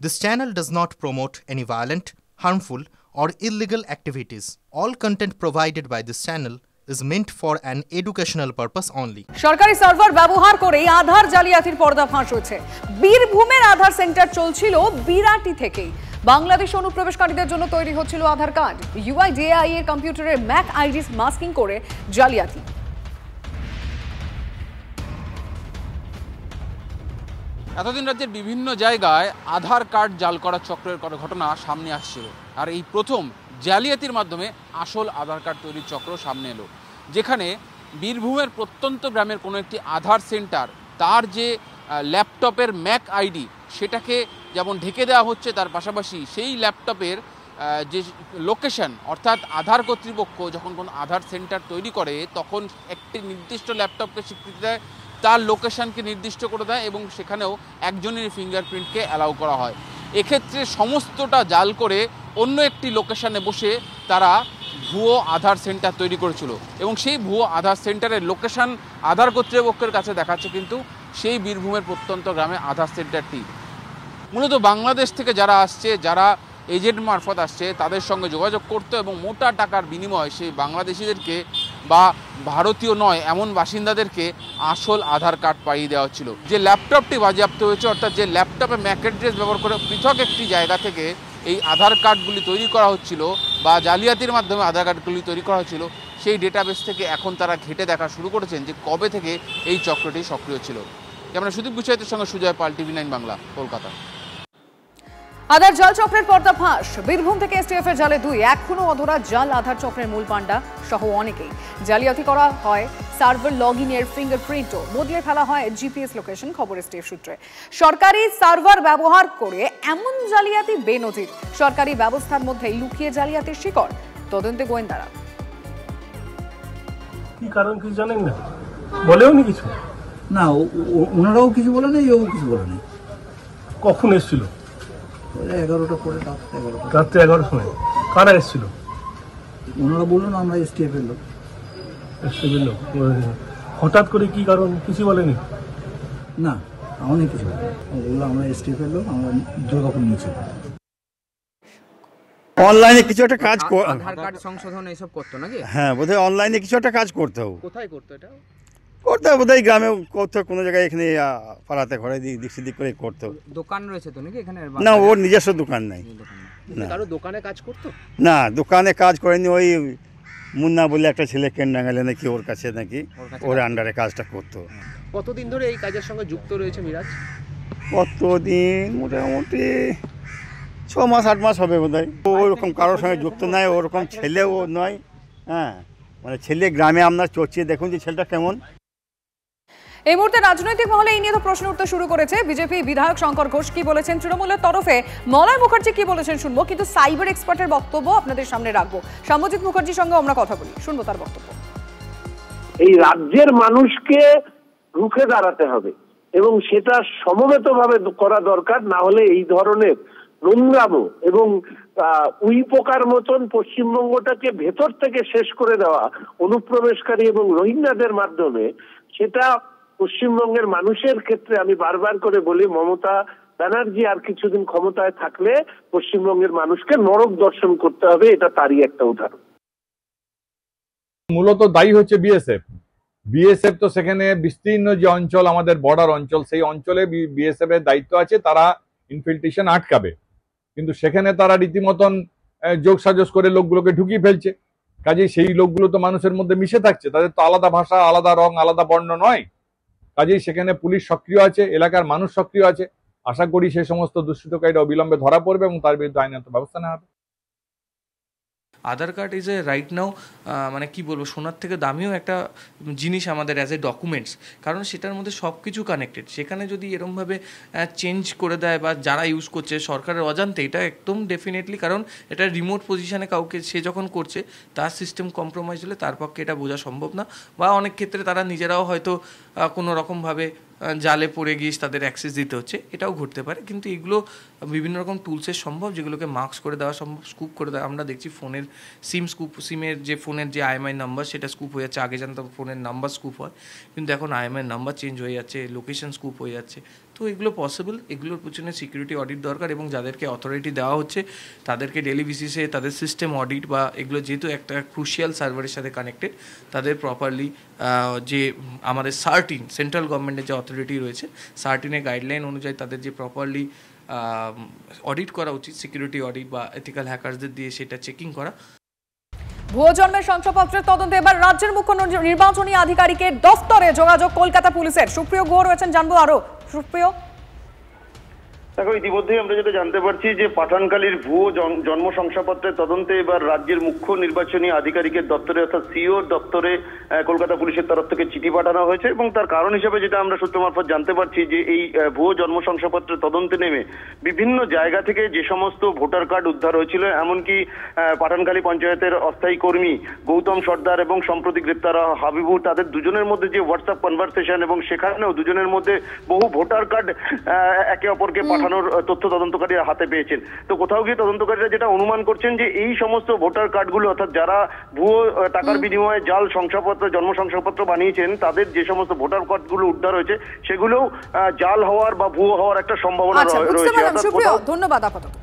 This channel does not promote any violent, harmful, or illegal activities. All content provided by this channel is meant for an educational purpose only. সরকারি server ব্যবহার করে আধার জালিয়াতির পর্দাফাঁস হয়েছে। বীরভূমের আধার centre চলছিল বিরাটি থেকেই। বাংলাদেশ অনুপ্রবেশকারীদের জন্য তৈরি হচ্ছিল আধার কার্ড। UIDAI এর কম্পিউটারের ম্যাক আইডি মাস্কিং করে জালিয়াতি। এতদিন রাজ্যের বিভিন্ন জায়গায় আধার কার্ড জাল করা চক্রের ঘটনা সামনে আসছিল, আর এই প্রথম জালিয়াতির মাধ্যমে আসল আধার কার্ড তৈরির চক্র সামনে এলো, যেখানে বীরভূমের প্রত্যন্ত গ্রামের কোনো একটি আধার সেন্টার তার যে ল্যাপটপের ম্যাক আইডি সেটাকে যেমন ঢেকে দেওয়া হচ্ছে, তার পাশাপাশি সেই ল্যাপটপের যে লোকেশন, অর্থাৎ আধার কর্তৃপক্ষ যখন কোনো আধার সেন্টার তৈরি করে তখন একটি নির্দিষ্ট ল্যাপটপকে স্বীকৃতি দেয়, তার লোকেশনকে নির্দিষ্ট করে দেয় এবং সেখানেও একজনের ফিঙ্গারপ্রিন্টকে অ্যালাউ করা হয়। এক্ষেত্রে সমস্তটা জাল করে অন্য একটি লোকেশনে বসে তারা ভুয়ো আধার সেন্টার তৈরি করেছিল এবং সেই ভুয়ো আধার সেন্টারের লোকেশন আধার কর্তৃপক্ষের কাছে দেখাচ্ছে কিন্তু সেই বীরভূমের প্রত্যন্ত গ্রামে আধার সেন্টারটি। মূলত বাংলাদেশ থেকে যারা আসছে, যারা এজেন্ট মারফত আসছে, তাদের সঙ্গে যোগাযোগ করতো এবং মোটা টাকার বিনিময়ে সেই বাংলাদেশিদেরকে বা ভারতীয় নয় এমন বাসিন্দাদেরকে আসল আধার কার্ড পাইয়ে দেওয়া হচ্ছিল। যে ল্যাপটপটি বাজেয়াপ্ত হয়েছে, অর্থাৎ যে ল্যাপটপে ম্যাক অ্যাড্রেস ব্যবহার করে পৃথক একটি জায়গা থেকে এই আধার কার্ডগুলি তৈরি করা হচ্ছিল বা জালিয়াতির মাধ্যমে আধার কার্ডগুলি তৈরি করা হচ্ছিল, সেই ডেটাবেস থেকে এখন তারা ঘেঁটে দেখা শুরু করেছেন যে কবে থেকে এই চক্রটি সক্রিয় ছিল। আমরা সুদীপ গুচাইতের সঙ্গে সুজয় পাল, TV9 বাংলা, কলকাতা। আধার জাল চক্রের পর্দাফাঁস। বীরভূম থেকে STF এর জালে 2 এখনো অধরা জাল আধার চক্রের মূল পাণ্ডা সহ অনেকেই। জালিয়াতি করা হয় সার্ভার লগইনের ফিঙ্গারপ্রিন্টও বদলে ফেলা হয় GPS লোকেশন। খবর STF সূত্রে। সরকারি সার্ভার ব্যবহার করে এমন জালিয়াতি বেনজির। সরকারি ব্যবস্থার মধ্যেই লুকিয়ে জালিয়াতির শিকড়। তদন্তে গোয়েন্দারা। কি কারণ কি জানেন না? বলেও নি কিছু? না, ওনারাও কিছু বলে নাই, ও কিছু বলে নাই। কখন এসেছিল? 11টা পরে, রাত্রে 11টার সময়। কারা এসেছিল? ওনারা বললেন আমরা STF এর লোক। STF এর লোক? হঠাৎ করে কি কারণ কিছু বলেনি? না, আমাদের কিছু বললো আমরা STF এর লোক, আমরা দুর্গাপুর নিয়েছি। অনলাইনে কিছু একটা কাজ আধার কার্ড সংশোধন এইসব করতো নাকি? হ্যাঁ, বোধহয় অনলাইনে কিছু একটা কাজ করতে হবে। কোথায় করতো এটা? করতে হবে বোধহয় গ্রামে, কোথাও কোনো জায়গায়, এখানে পাড়াতে ঘরে দিক সেদিক করে করতে হবে। দোকান রয়েছে তো নাকি এখানে? না, ওর নিজস্ব দোকান নাই। কারো দোকানে কাজ করতো না, দোকানে কাজ করেনি। ওই মুন্না বলে একটা ছেলে কেন্ডাঙ্গালে নাকি, ওর কাছে নাকি ওর আন্ডারে কাজটা করতো। কতদিন ধরে এই কাজের সঙ্গে যুক্ত রয়েছে মিরাজ? কতদিন? মোটামুটি 6 মাস 8 মাস হবে বোধহয়। ওরকম কারোর সঙ্গে যুক্ত নাই, ওরকম ছেলেও নয়। হ্যাঁ, মানে ছেলে গ্রামে আপনার চলছে, দেখুন যে ছেলেটা কেমন। এই মুহূর্তে রাজনৈতিক মহলে এই নিয়ে তো প্রশ্ন উঠতে শুরু করেছে। বিজেপি বিধায়ক শঙ্কর ঘোষ কি বলেছেন, তৃণমূলের তরফে মলয় মুখার্জি কি বলেছেন শুনবো, কিন্তু সাইবার এক্সপার্টের বক্তব্য আপনাদের সামনে রাখবো। সাম্যজিৎ মুখার্জির সঙ্গে আমরা কথা বলি, শুনবো তার বক্তব্য। এই রাজ্যের মানুষকে রুখে দাঁড়াতে হবে এবং সেটা সমবেতভাবে করা দরকার, না হলে এই ধরনের নোংরামো এবং উইপোকার মতন পশ্চিমবঙ্গটাকে ভেতর থেকে শেষ করে দেওয়া অনুপ্রবেশকারী এবং রোহিঙ্গাদের মাধ্যমে, সেটা পশ্চিমবঙ্গের মানুষের ক্ষেত্রে আমি বারবার করে বলি, মমতা ব্যানার্জি আর কিছুদিন ক্ষমতায় থাকলে পশ্চিমবঙ্গের মানুষকে নরক দর্শন করতে হবে, এটা তারই একটা উদাহরণ। মূলত দায়ী হচ্ছে বিএসএফ। তো সেখানে বিস্তীর্ণ যে অঞ্চল, আমাদের বর্ডার অঞ্চল, সেই অঞ্চলে বিএসএফ এর দায়িত্ব আছে, তারা ইনফিল্ট্রেশন আটকাবে। কিন্তু সেখানে তারা রীতিমতন যোগ সাজস করে লোকগুলোকে ঢুকিয়ে ফেলছে। কাজেই সেই লোকগুলো তো মানুষের মধ্যে মিশে থাকছে, তাদের তো আলাদা ভাষা, আলাদা রং, আলাদা বর্ণ নয়। কাজেই সেখানে পুলিশ সক্রিয় আছে, এলাকার মানুষ সক্রিয় আছে। আশা করি সেই সমস্ত দুষ্কৃতকারীরা অবিলম্বে ধরা পড়বে এবং তার বিরুদ্ধে আইনত ব্যবস্থা নেওয়া হবে। Aadhaar card is a right now মানে কি বলবো, সোনার থেকে দামিও একটা জিনিস আমাদের অ্যাজ এ ডকুমেন্টস, কারণ সেটার মধ্যে সব কিছু কানেক্টেড। সেখানে যদি এরমভাবে চেঞ্জ করে দেয় বা যারা ইউজ করছে সরকারের অজান্তে, এটা একদম ডেফিনেটলি, কারণ এটা রিমোট পজিশনে কাউকে সে যখন করছে তার সিস্টেম কম্প্রোমাইজ হলে তার পক্ষে এটা বোঝা সম্ভব না, বা অনেক ক্ষেত্রে তারা নিজেরাও হয়তো কোনো রকমভাবে জালে পড়ে গিয়ে তাদের অ্যাক্সেস দিতে হচ্ছে, এটাও ঘটতে পারে। কিন্তু এগুলো বিভিন্ন রকম টুলসের সম্ভব, যেগুলোকে মার্কস করে দেওয়া সম্ভব, স্কুপ করে দেওয়া। আমরা দেখছি ফোনের সিমের যে ফোনের যে IMEI নাম্বার সেটা স্কুপ হয়ে যাচ্ছে। আগে জানতাম ফোনের নাম্বার স্কুপ হয়, কিন্তু এখন IMEI নাম্বার চেঞ্জ হয়ে যাচ্ছে, লোকেশন স্কুপ হয়ে যাচ্ছে। তো তো এগুলো পসিবল, এগুলোর পিছনে সিকিউরিটি অডিট দরকার এবং যাদেরকে অথরিটি দেওয়া হচ্ছে তাদেরকে ডেলি বেসিসে তাদের সিস্টেম অডিট বা এগুলো যেহেতু একটা ক্রুশিয়াল সার্ভারের সাথে কানেক্টেড, তাদের প্রপারলি যে আমাদের সার্টিন সেন্ট্রাল গভর্নমেন্টের যে অথরিটি রয়েছে সার্টিনের গাইডলাইন অনুযায়ী তাদের যে প্রপারলি অডিট করা উচিত, সিকিউরিটি অডিট বা এথিক্যাল হ্যাকারসদের দিয়ে সেটা চেকিং করা। ভুয়ো জন্মের শংসাপত্রের তদন্তে এবার রাজ্যের মুখ্য নির্বাচনী আধিকারিকের দফতরে যোগাযোগ কলকাতা পুলিশের। সুপ্রিয় গুহ রয়েছেন, জানবো আরো। সুপ্রিয়, দেখো ইতিমধ্যেই আমরা যেটা জানতে পারছি যে পাঠানকালীর ভুয়ো জন্ম শংসাপত্রের তদন্তে এবার রাজ্যের মুখ্য নির্বাচনী আধিকারিকের দপ্তরে অর্থাৎ সিওর দপ্তরে কলকাতা পুলিশের তরফ থেকে চিঠি পাঠানো হয়েছে এবং তার কারণ হিসেবে যেটা আমরা সূত্র মারফত জানতে পারছি যে এই ভুয়ো জন্ম শংসাপত্রের তদন্তে নেমে বিভিন্ন জায়গা থেকে যে সমস্ত ভোটার কার্ড উদ্ধার হয়েছিল, এমনকি পাঠানকালী পঞ্চায়েতের অস্থায়ী কর্মী গৌতম সর্দার এবং সম্প্রতি গ্রেপ্তার হাবিবুর, তাদের দুজনের মধ্যে যে হোয়াটসঅ্যাপ কনভারসেশন এবং সেখানেও দুজনের মধ্যে বহু ভোটার কার্ড একে অপরকে তথ্য তদন্তকারীরা হাতে পেয়েছেন। তো কোথাও গিয়ে তদন্তকারীরা যেটা অনুমান করছেন যে এই সমস্ত ভোটার কার্ডগুলো অর্থাৎ যারা ভুয়ো টাকার বিনিময়ে জাল শংসাপত্র জন্ম শংসাপত্র বানিয়েছেন তাদের যে সমস্ত ভোটার কার্ডগুলো উদ্ধার হয়েছে সেগুলোও জাল হওয়ার বা ভুয়ো হওয়ার একটা সম্ভাবনা রয়েছে। ধন্যবাদ আপাতত।